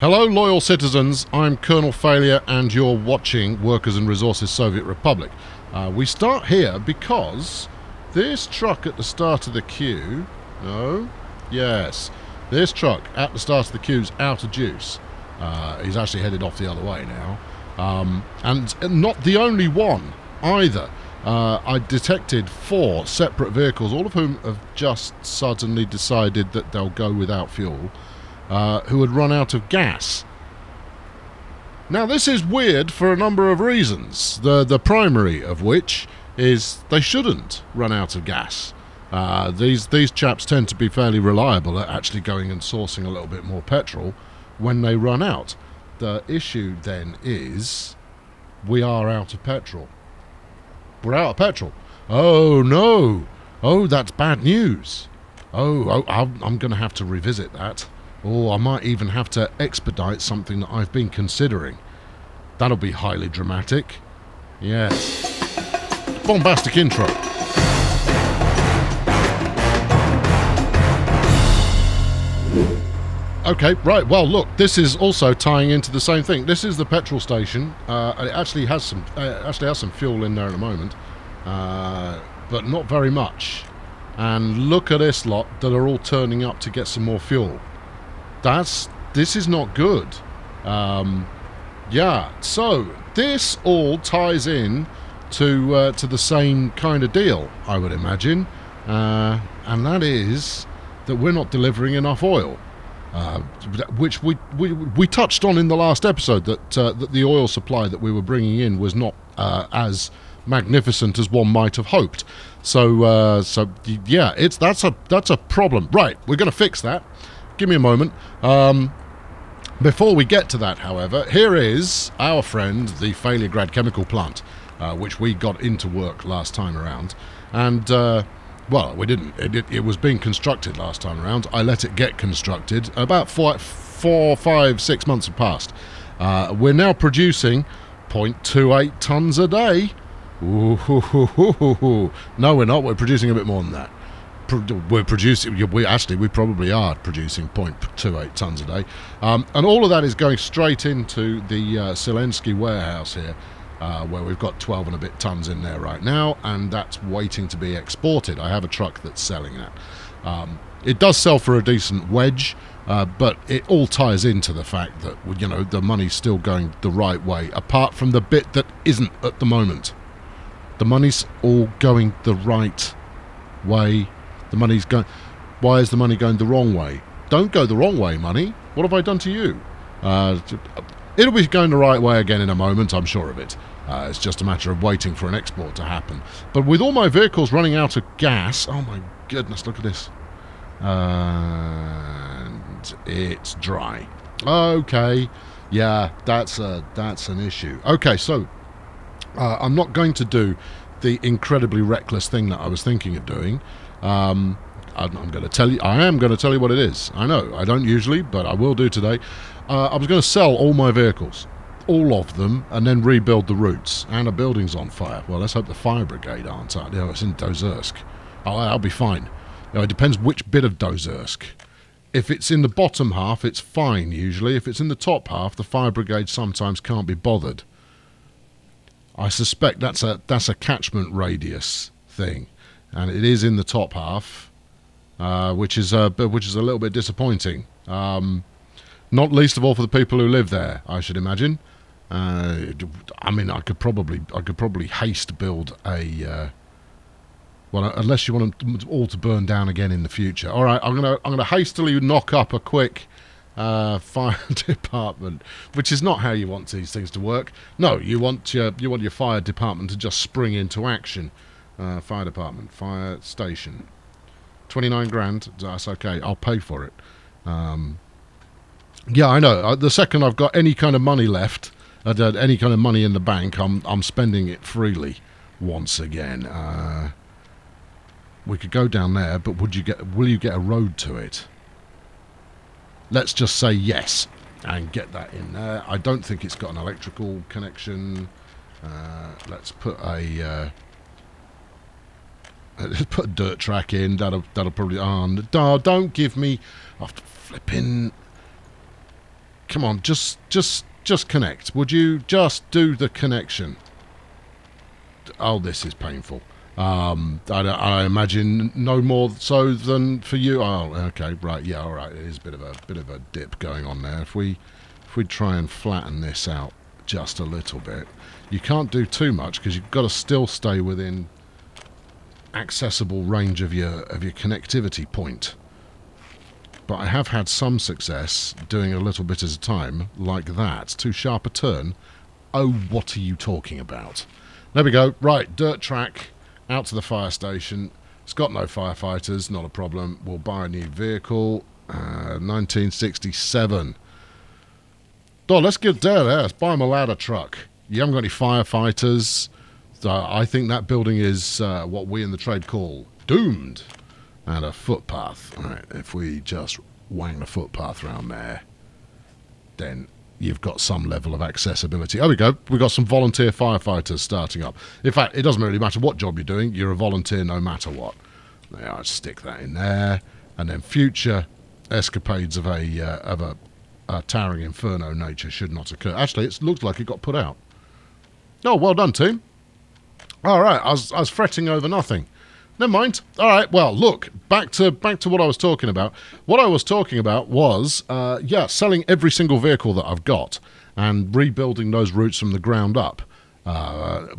Hello, loyal citizens. I'm Colonel Failure, and you're watching Workers and Resources Soviet Republic. We start here because this truck at the start of the queue... No? Yes. This truck at the start of the queue's out of juice. He's actually headed off the other way now. And not the only one, either. I detected 4 separate vehicles, all of whom have just suddenly decided that they'll go without fuel. Who had run out of gas. Now this is weird for a number of reasons, the primary of which is they shouldn't run out of gas. These chaps tend to be fairly reliable at actually going and sourcing a little bit more petrol when they run out. The issue then is we are out of petrol. We're out of petrol. Oh no! Oh, that's bad news. I'm going to have to revisit that. Or I might even have to expedite something that I've been considering. That'll be highly dramatic. Yes. Bombastic intro. Okay, right, well look, this is also tying into the same thing. This is the petrol station. It actually has some fuel in there at the moment. But not very much. And look at this lot that are all turning up to get some more fuel. This is not good. Yeah, so this all ties in to the same kind of deal, I would imagine, and that is that we're not delivering enough oil, which we touched on in the last episode, that the oil supply that we were bringing in was not as magnificent as one might have hoped. So yeah, that's a problem. Right, we're going to fix that. Give me a moment. Before we get to that, however, here is our friend, the Failurgrad chemical plant, which we got into work last time around. And, well, we didn't. It was being constructed last time around. I let it get constructed. About 4, 5, 6 months have passed. We're now producing 0.28 tonnes a day. Ooh, no, we're not. We're producing a bit more than that. We probably are producing 0.28 tonnes a day, and all of that is going straight into the Zelensky warehouse here, where we've got 12 and a bit tonnes in there right now, and that's waiting to be exported. I have a truck that's selling that. It does sell for a decent wedge, but it all ties into the fact that, you know, the money's still going the right way, apart from the bit that isn't at the moment. The money's all going the right way. The money's going... Why is the money going the wrong way? Don't go the wrong way, money. What have I done to you? It'll be going the right way again in a moment, I'm sure of it. It's just a matter of waiting for an export to happen. But with all my vehicles running out of gas... Oh my goodness, look at this. And it's dry. Okay. Yeah, that's an issue. Okay, so... I'm not going to do the incredibly reckless thing that I was thinking of doing. I'm going to tell you. I am going to tell you what it is. I know I don't usually, but I will do today. I was going to sell all my vehicles, all of them, and then rebuild the routes. And a building's on fire. Well, let's hope the fire brigade aren't. You know, it's in Dozersk. I'll be fine. You know, it depends which bit of Dozersk. If it's in the bottom half, it's fine usually. If it's in the top half, the fire brigade sometimes can't be bothered. I suspect that's a catchment radius thing, and it is in the top half, which is a little bit disappointing. Not least of all for the people who live there, I should imagine. I mean, I could probably haste build a. Well, unless you want them all to burn down again in the future. All right, I'm gonna hastily knock up a quick. Fire department, which is not how you want these things to work. No, you want your fire department to just spring into action. Fire department, fire station, 29 grand. That's okay. I'll pay for it. Yeah, I know. The second I've got any kind of money left, any kind of money in the bank, I'm spending it freely once again. We could go down there, but will you get a road to it? Let's just say yes and get that in there. I don't think it's got an electrical connection. Let's put a dirt track in. That'll probably... Oh, don't give me... After flipping... come on, just connect. Would you just do the connection? Oh, this is painful. I imagine no more so than for you. Oh, okay, right, yeah, all right. It is a bit of a dip going on there. If we try and flatten this out just a little bit, you can't do too much because you've got to still stay within accessible range of your connectivity point. But I have had some success doing a little bit at a time, like that. Too sharp a turn. Oh, what are you talking about? There we go. Right, dirt track out to the fire station. It's got no firefighters, not a problem. We'll buy a new vehicle. 1967. Oh, let's get there. Let's buy him a ladder truck. You haven't got any firefighters. I think that building is what we in the trade call doomed. And a footpath. All right, if we just wang the footpath around there, then you've got some level of accessibility. There we go. We've got some volunteer firefighters starting up. In fact, it doesn't really matter what job you're doing. You're a volunteer no matter what. There, I'll stick that in there. And then future escapades of a towering inferno nature should not occur. Actually, it looks like it got put out. Oh, well done, team. All right, I was fretting over nothing. Never mind. All right, well, look, back to what I was talking about. What I was talking about was, selling every single vehicle that I've got and rebuilding those routes from the ground up.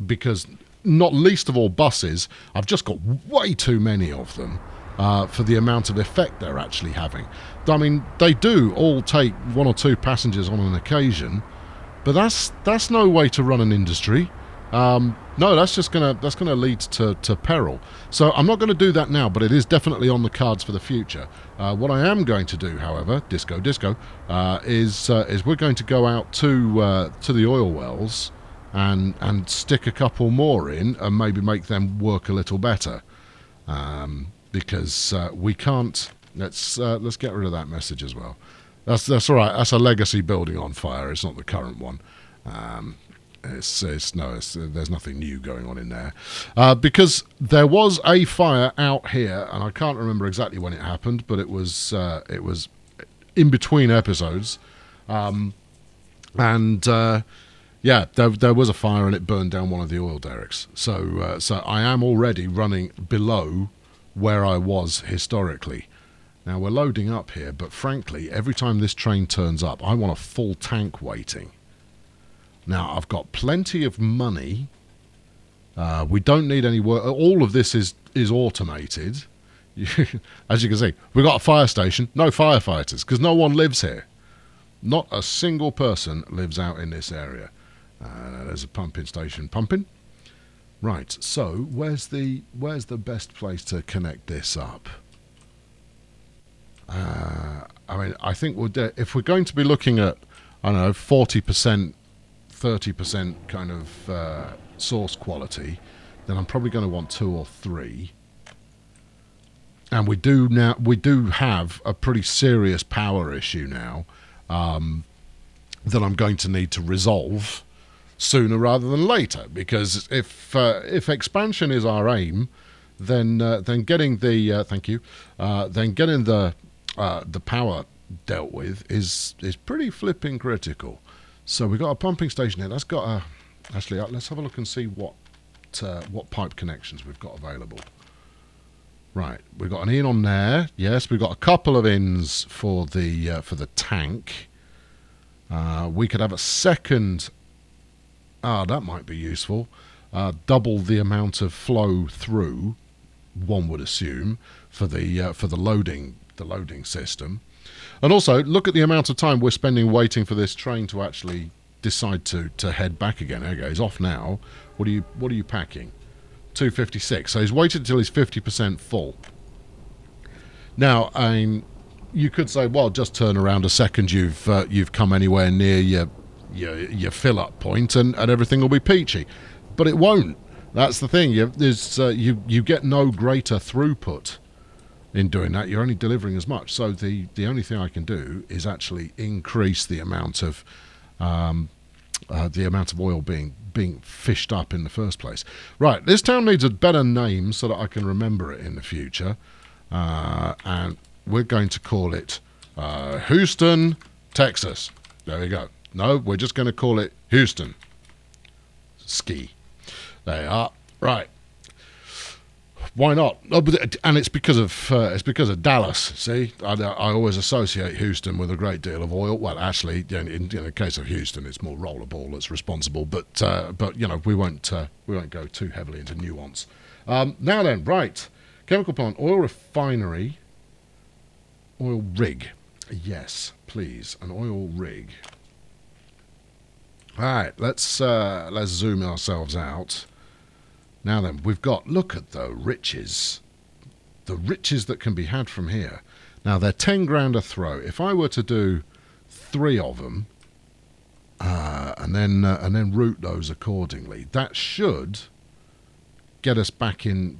Because, not least of all buses, I've just got way too many of them for the amount of effect they're actually having. I mean, they do all take one or two passengers on an occasion, but that's no way to run an industry. No, that's gonna lead to peril. So I'm not going to do that now, but it is definitely on the cards for the future. What I am going to do, however, disco, is we're going to go out to the oil wells and stick a couple more in and maybe make them work a little better. Because we can't. Let's get rid of that message as well. That's all right. That's a legacy building on fire. It's not the current one. There's nothing new going on in there, because there was a fire out here, and I can't remember exactly when it happened, but it was in between episodes, there was a fire and it burned down one of the oil derricks. So I am already running below where I was historically. Now we're loading up here, but frankly, every time this train turns up, I want a full tank waiting. Now, I've got plenty of money. We don't need any work. All of this is automated. As you can see, we've got a fire station, no firefighters, because no one lives here. Not a single person lives out in this area. There's a pumping station pumping. Right, so where's the best place to connect this up? I think if we're going to be looking at, 40%, 30% kind of source quality, then I'm probably going to want 2 or 3. And we do have a pretty serious power issue now that I'm going to need to resolve sooner rather than later. Because if expansion is our aim, then getting the the power dealt with is pretty flipping critical. So we've got a pumping station here. That's got a... Actually, let's have a look and see what pipe connections we've got available. Right, we've got an in on there. Yes, we've got a couple of ins for the tank. We could have a second... that might be useful. Double the amount of flow through, one would assume, for the loading system. And also, look at the amount of time we're spending waiting for this train to actually decide to head back again. There you go, he's off now. What are you packing? 256. So he's waited until he's 50% full. Now, you could say, well, just turn around a second. You've come anywhere near your fill-up point, and everything will be peachy. But it won't. That's the thing. You get no greater throughput in doing that. You're only delivering as much. So the only thing I can do is actually increase the amount of oil being fished up in the first place. Right, this town needs a better name so that I can remember it in the future, and we're going to call it Houston, Texas. There you go. No, we're just going to call it Houston. Ski. There you are. Right. Why not? Oh, and it's because of Dallas. See, I always associate Houston with a great deal of oil. Well, actually, in the case of Houston, it's more rollerball that's responsible. But we won't go too heavily into nuance. Now then, right, chemical plant, oil refinery, oil rig. Yes, please, an oil rig. All right, let's zoom ourselves out. Now then, we've got, look at the riches that can be had from here. Now, they're 10 grand a throw. If I were to do 3 of them, and then route those accordingly, that should get us back in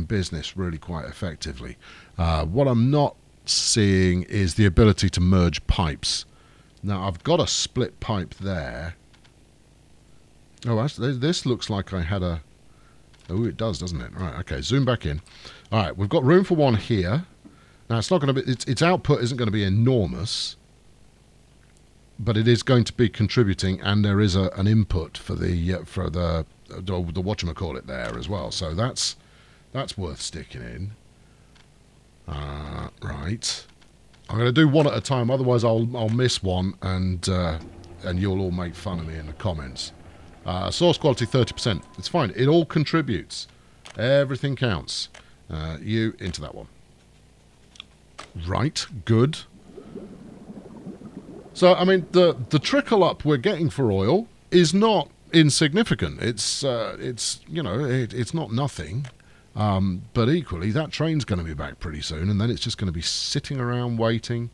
business really quite effectively. What I'm not seeing is the ability to merge pipes. Now, I've got a split pipe there. Oh, actually, this looks like I had a... Oh, it does, doesn't it? Right, okay, zoom back in. All right, we've got room for one here. Now, it's not going to be... Its output isn't going to be enormous, but it is going to be contributing, and there is an input for the whatchamacallit there as well. So that's worth sticking in. Right. I'm going to do one at a time, otherwise I'll miss one, and you'll all make fun of me in the comments. Source quality 30%. It's fine. It all contributes. Everything counts. You into that one. Right. Good. So, I mean, the trickle up we're getting for oil is not insignificant. It's not nothing. But equally, that train's going to be back pretty soon, and then it's just going to be sitting around waiting.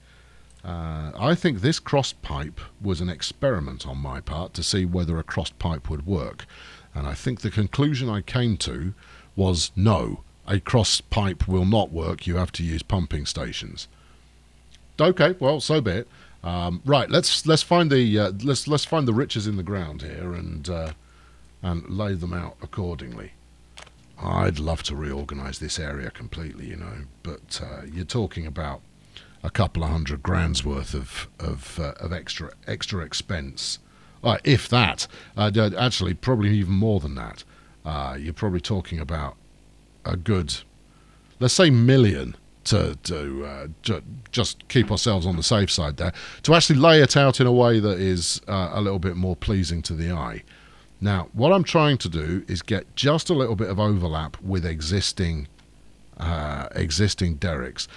I think this crossed pipe was an experiment on my part to see whether a crossed pipe would work. And I think the conclusion I came to was no, a crossed pipe will not work. You have to use pumping stations. Okay, well, so be it. Right, let's find the riches in the ground here and lay them out accordingly. I'd love to reorganise this area completely, but you're talking about a couple of $100 grand's worth of extra expense, if that. Actually, probably even more than that. You're probably talking about a good, let's say, $1 million to just keep ourselves on the safe side there, to actually lay it out in a way that is a little bit more pleasing to the eye. Now, what I'm trying to do is get just a little bit of overlap with existing derricks.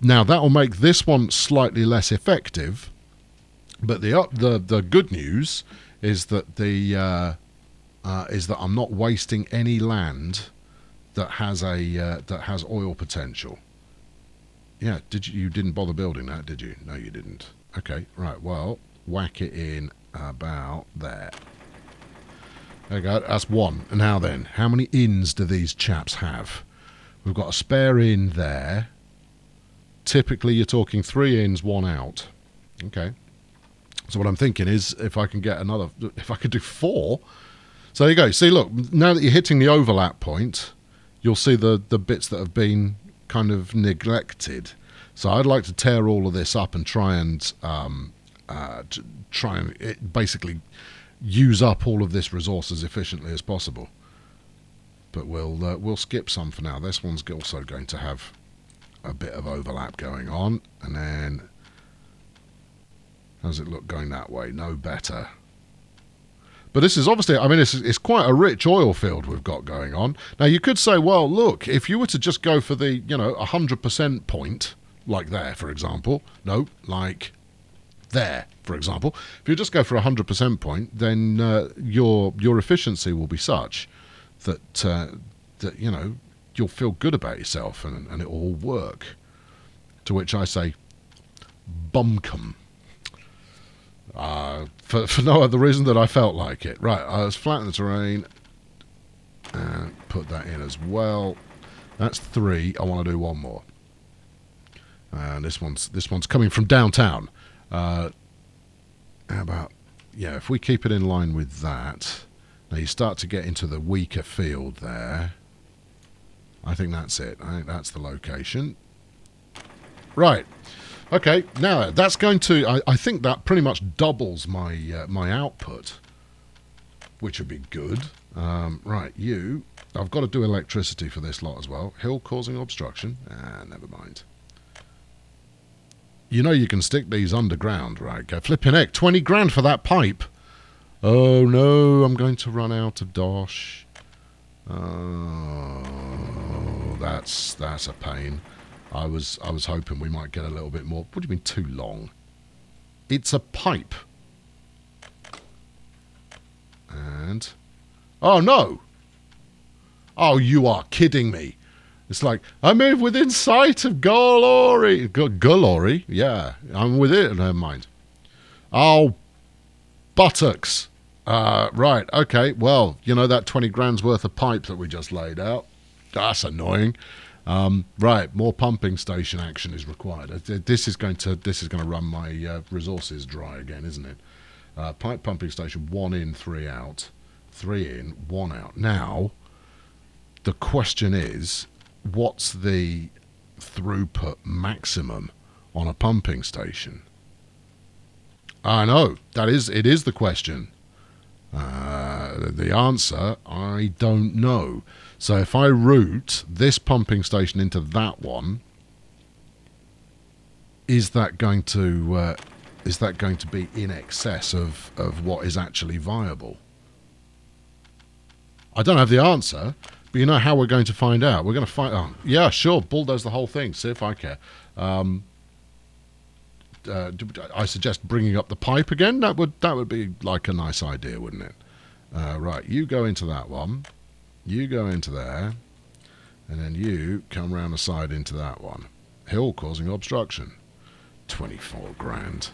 Now, that will make this one slightly less effective, but the good news is that I'm not wasting any land that has oil potential. Yeah, you didn't bother building that, did you? No, you didn't. Okay, right. Well, whack it in about there. There you go. That's one. Now then, how many inns do these chaps have? We've got a spare in there. Typically, you're talking 3 ins, 1 out. Okay. So what I'm thinking is, if I could do 4. So there you go. See, look, now that you're hitting the overlap point, you'll see the bits that have been kind of neglected. So I'd like to tear all of this up and try and basically use up all of this resource as efficiently as possible. But we'll skip some for now. This one's also going to have a bit of overlap going on, and then how's it look going that way? No better. But this is obviously, I mean, it's quite a rich oil field we've got going on. Now, you could say, well, look, if you were to just go for the 100% point, like there, for example, no, like there, for example, if you just go for 100% point, then your efficiency will be such that you'll feel good about yourself, and it will all work. To which I say, bumcum. For no other reason than I felt like it. Right, let's flatten the terrain and put that in as well. That's 3. I want to do 1 more. And this one's coming from downtown. How about, yeah, if we keep it in line with that. Now you start to get into the weaker field there. I think that's it. I think that's the location. Right. Okay, now that's going to... I think that pretty much doubles my my output, which would be good. Right, you... I've got to do electricity for this lot as well. Hill causing obstruction. Never mind. You know you can stick these underground, right? Go flipping heck. 20 grand for that pipe. Oh no, I'm going to run out of dosh. Oh, that's a pain. I was hoping we might get a little bit more. What do you mean too long? It's a pipe. And... oh no! Oh, you are kidding me. It's like, I move within sight of Glory. Glory? Yeah, I'm with it. Never mind. Oh, buttocks. Right, okay. Well, you know that 20 grand's worth of pipe that we just laid out? That's annoying. Right, more pumping station action is required. This is going to run my resources dry again, isn't it? Pipe pumping station, 1 in, 3 out. 3 in, 1 out. Now, the question is, what's the throughput maximum on a pumping station? I know, it is the question. The answer, I don't know. So if I route this pumping station into that one, is that going to be in excess of what is actually viable? I don't have the answer, but you know how we're going to find out. We're going to find... oh, yeah, sure, bulldoze the whole thing, see if I care. I suggest bringing up the pipe again. That would be like a nice idea, wouldn't it? Right, you go into that one. You go into there. And then you come round the side into that one. Hill causing obstruction. 24 grand.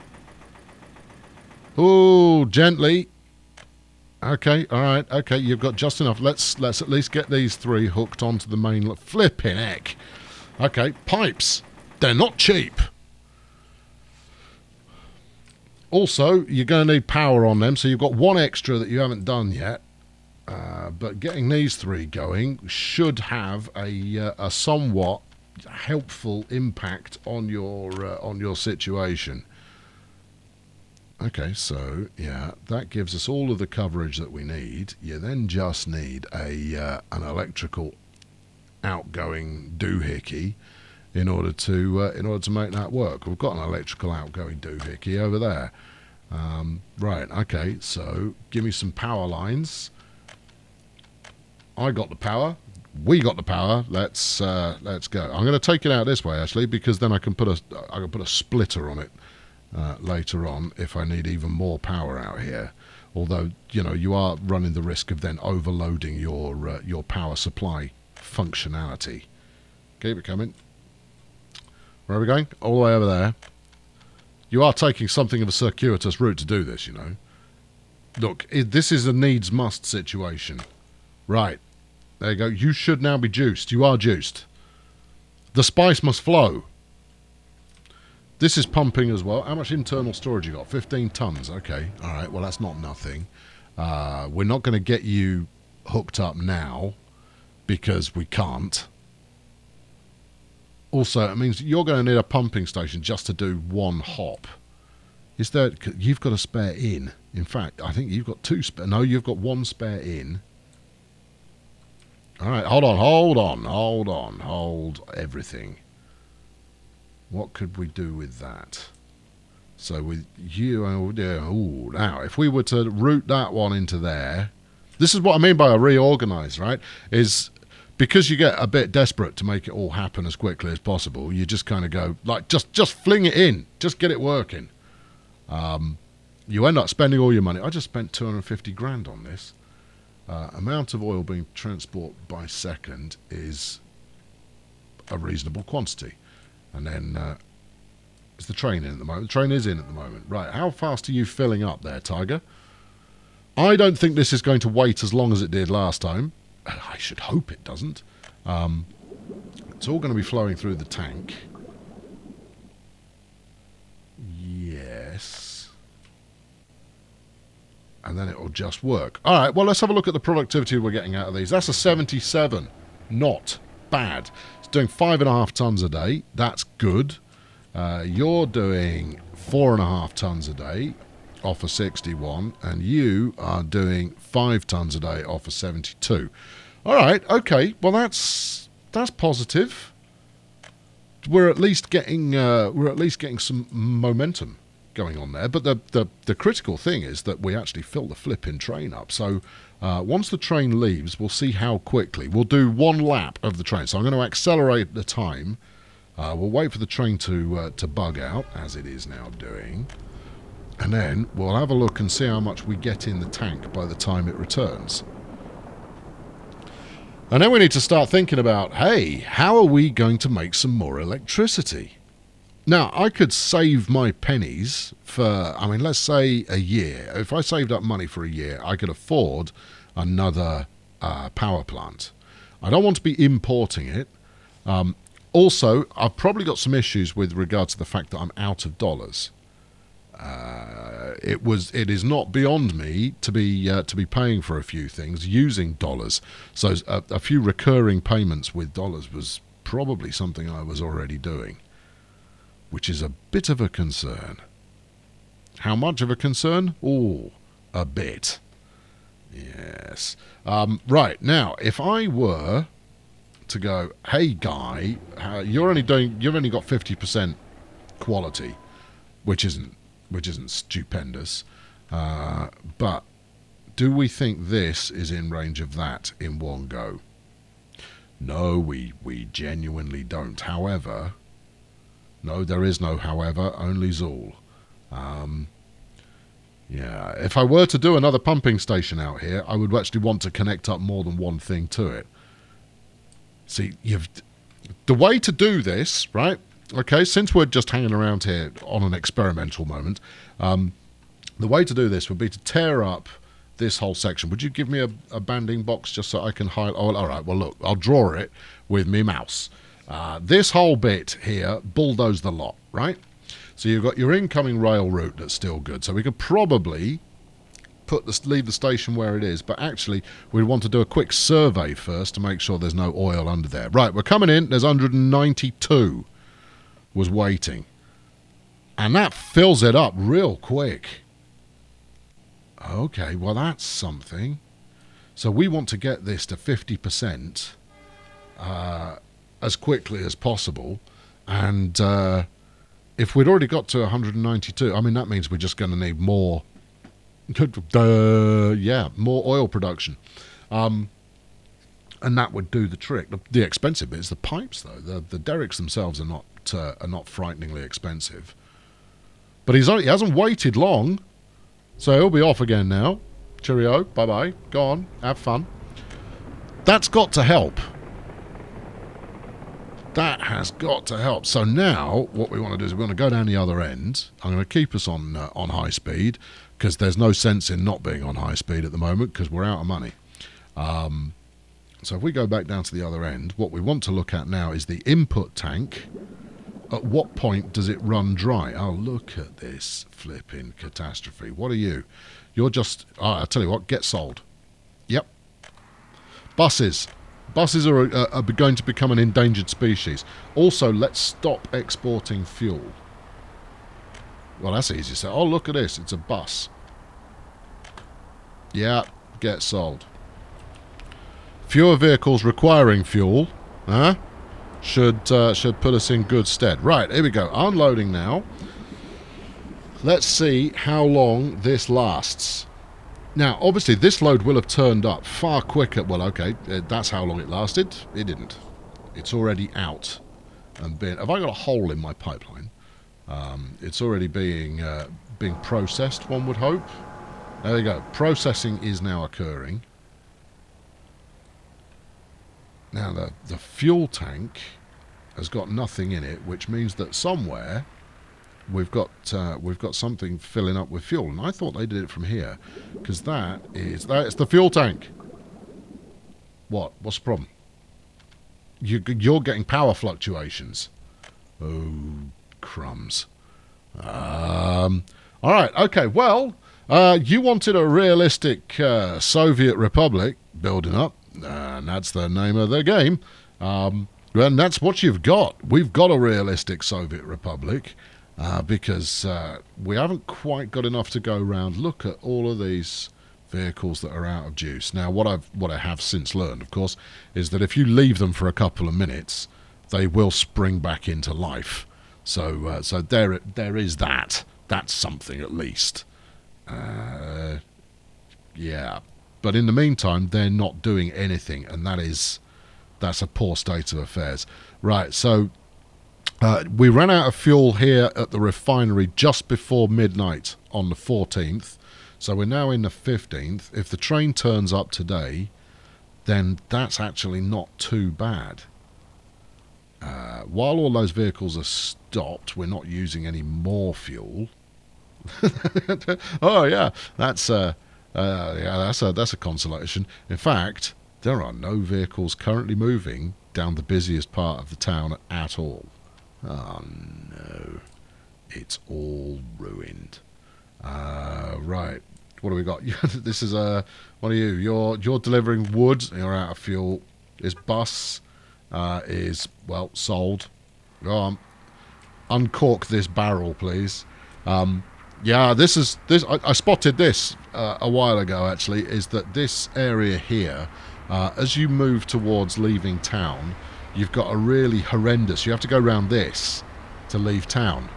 Ooh, gently. Okay, all right. Okay, you've got just enough. Let's at least get these 3 hooked onto the main... flipping heck. Okay, pipes. They're not cheap. Also, you're going to need power on them, so you've got 1 extra that you haven't done yet. But getting these 3 going should have a somewhat helpful impact on your situation. Okay, so yeah, that gives us all of the coverage that we need. You then just need an electrical outgoing doohickey in order to make that work. We've got an electrical outgoing doohickey over there. Right, okay, so give me some power lines. I got the power. We got the power. Let's go. I'm going to take it out this way actually, because then I can put a splitter on it later on if I need even more power out here. Although you are running the risk of then overloading your power supply functionality. Keep it coming. Where are we going? All the way over there. You are taking something of a circuitous route to do this, you know. Look, this is a needs-must situation. Right. There you go. You should now be juiced. You are juiced. The spice must flow. This is pumping as well. How much internal storage you got? 15 tons. Okay. All right. Well, that's not nothing. We're not going to get you hooked up now because we can't. Also, it means you're going to need a pumping station just to do 1 hop. Is there... you've got a spare in. In fact, I think you've got 2 spare... no, you've got 1 spare in. All right, hold everything. What could we do with that? So with you... ooh, now, if we were to route that one into there... this is what I mean by a reorganize, right? Is... because you get a bit desperate to make it all happen as quickly as possible, you just kind of go, like, just fling it in. Just get it working. You end up spending all your money. I just spent 250 grand on this. Amount of oil being transported by second is a reasonable quantity. And then, is the train in at the moment? The train is in at the moment. Right, how fast are you filling up there, Tiger? I don't think this is going to wait as long as it did last time. I should hope it doesn't. It's all going to be flowing through the tank. Yes. And then it will just work. All right, well, let's have a look at the productivity we're getting out of these. That's a 77. Not bad. It's doing 5.5 tons a day. That's good. You're doing 4.5 tons a day off of 61, and you are doing 5 tons a day off of 72. All right, okay. Well, that's positive. We're at least getting some momentum going on there. But the critical thing is that we actually fill the flipping train up. So once the train leaves, we'll see how quickly. We'll do 1 lap of the train. So I'm going to accelerate the time. We'll wait for the train to bug out, as it is now doing. And then we'll have a look and see how much we get in the tank by the time it returns. And then we need to start thinking about, hey, how are we going to make some more electricity? Now, I could save my pennies for, let's say a year. If I saved up money for a year, I could afford another power plant. I don't want to be importing it. Also, I've probably got some issues with regard to the fact that I'm out of dollars. It is not beyond me to be paying for a few things using dollars. So a few recurring payments with dollars was probably something I was already doing, which is a bit of a concern. How much of a concern? Oh, a bit. Yes. Right now, if I were to go, hey guy, you've only got 50% quality, which isn't stupendous, but do we think this is in range of that in one go? No, we genuinely don't. However, no, there is no however, only Zool. Yeah, if I were to do another pumping station out here, I would actually want to connect up more than one thing to it. See, the way to do this, right? Okay, since we're just hanging around here on an experimental moment, the way to do this would be to tear up this whole section. Would you give me a banding box just so I can highlight? Oh, all right, well, look, I'll draw it with me mouse. This whole bit here, bulldoze the lot, right? So you've got your incoming rail route that's still good. So we could probably leave the station where it is, but actually we'd want to do a quick survey first to make sure there's no oil under there. Right, we're coming in. There's 192 was waiting, and that fills it up real quick. Okay, well, that's something. So we want to get this to 50% as quickly as possible, and if we'd already got to 192, that means we're just going to need more more oil production, and that would do the trick. The expensive bit is the pipes, though. The derricks themselves are not frighteningly expensive, but he hasn't waited long, so he'll be off again now. Cheerio, bye bye, go on, have fun. That's got to help. That has got to help. So now what we want to do is we want to go down the other end. I'm going to keep us on high speed, because there's no sense in not being on high speed at the moment because we're out of money. So if we go back down to the other end, what we want to look at now is the input tank. At what point does it run dry? Oh, look at this flipping catastrophe. What are you? You're just... I'll tell you what, get sold. Yep. Buses. Buses are going to become an endangered species. Also, let's stop exporting fuel. Well, that's easy to say. Oh, look at this. It's a bus. Yeah, get sold. Fewer vehicles requiring fuel, should put us in good stead. Right, here we go. Unloading now. Let's see how long this lasts. Now, obviously, this load will have turned up far quicker. Well, okay, that's how long it lasted. It didn't. It's already out and been... Have I got a hole in my pipeline? It's already being processed, one would hope. There we go. Processing is now occurring. Now, the fuel tank has got nothing in it, which means that somewhere we've got something filling up with fuel. And I thought they did it from here, because it's the fuel tank. What's the problem? You're getting power fluctuations. Oh, crumbs. All right, okay, well, you wanted a realistic Soviet Republic building up, and that's the name of the game. And that's what you've got. We've got a realistic Soviet Republic because we haven't quite got enough to go around. Look at all of these vehicles that are out of juice. Now, what I have since learned, of course, is that if you leave them for a couple of minutes, they will spring back into life. So there is that. That's something at least. Yeah. But in the meantime, they're not doing anything, and that's a poor state of affairs. Right, so we ran out of fuel here at the refinery just before midnight on the 14th. So we're now in the 15th. If the train turns up today, then that's actually not too bad. While all those vehicles are stopped, we're not using any more fuel. Oh yeah, that's a consolation. In fact, there are no vehicles currently moving down the busiest part of the town at all. Oh no, it's all ruined. Right, what do we got? This is what are you? You're delivering wood. You're out of fuel. This bus is sold. Go on, uncork this barrel, please. Yeah, this. I spotted this a while ago. Actually, is that this area here? As you move towards leaving town, you've got a really horrendous. You have to go around this to leave town.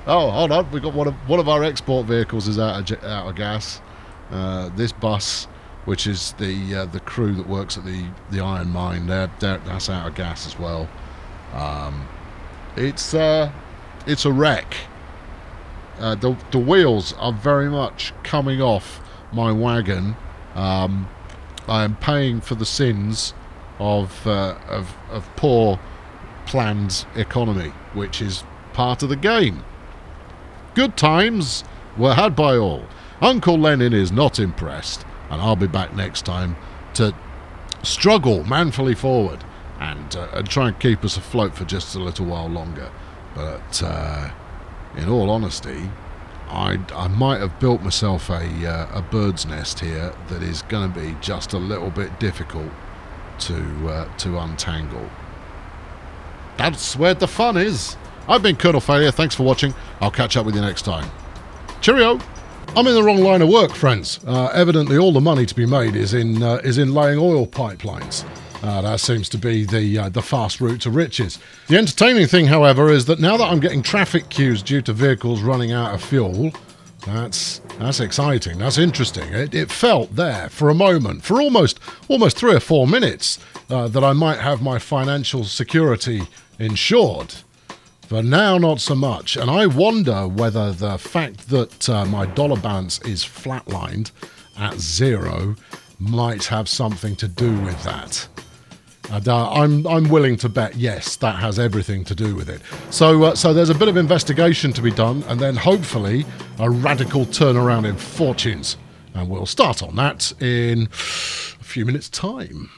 Oh, hold on. We've got one of our export vehicles is out of gas. This bus, which is the crew that works at the iron mine, that's out of gas as well. It's a wreck. The wheels are very much coming off my wagon. I am paying for the sins of poor planned economy, which is part of the game. Good times were had by all. Uncle Lenin is not impressed, and I'll be back next time to struggle manfully forward and try and keep us afloat for just a little while longer. But in all honesty, I might have built myself a bird's nest here that is going to be just a little bit difficult to untangle. That's where the fun is. I've been Colonel Failure. Thanks for watching. I'll catch up with you next time. Cheerio. I'm in the wrong line of work, friends. Evidently, all the money to be made is in laying oil pipelines. That seems to be the fast route to riches. The entertaining thing, however, is that now that I'm getting traffic queues due to vehicles running out of fuel, that's exciting. That's interesting. It felt there for a moment, for almost 3 or 4 minutes, that I might have my financial security insured. But now not so much. And I wonder whether the fact that my dollar balance is flatlined at 0 might have something to do with that. And I'm willing to bet, yes, that has everything to do with it. So there's a bit of investigation to be done, and then hopefully a radical turnaround in fortunes. And we'll start on that in a few minutes' time.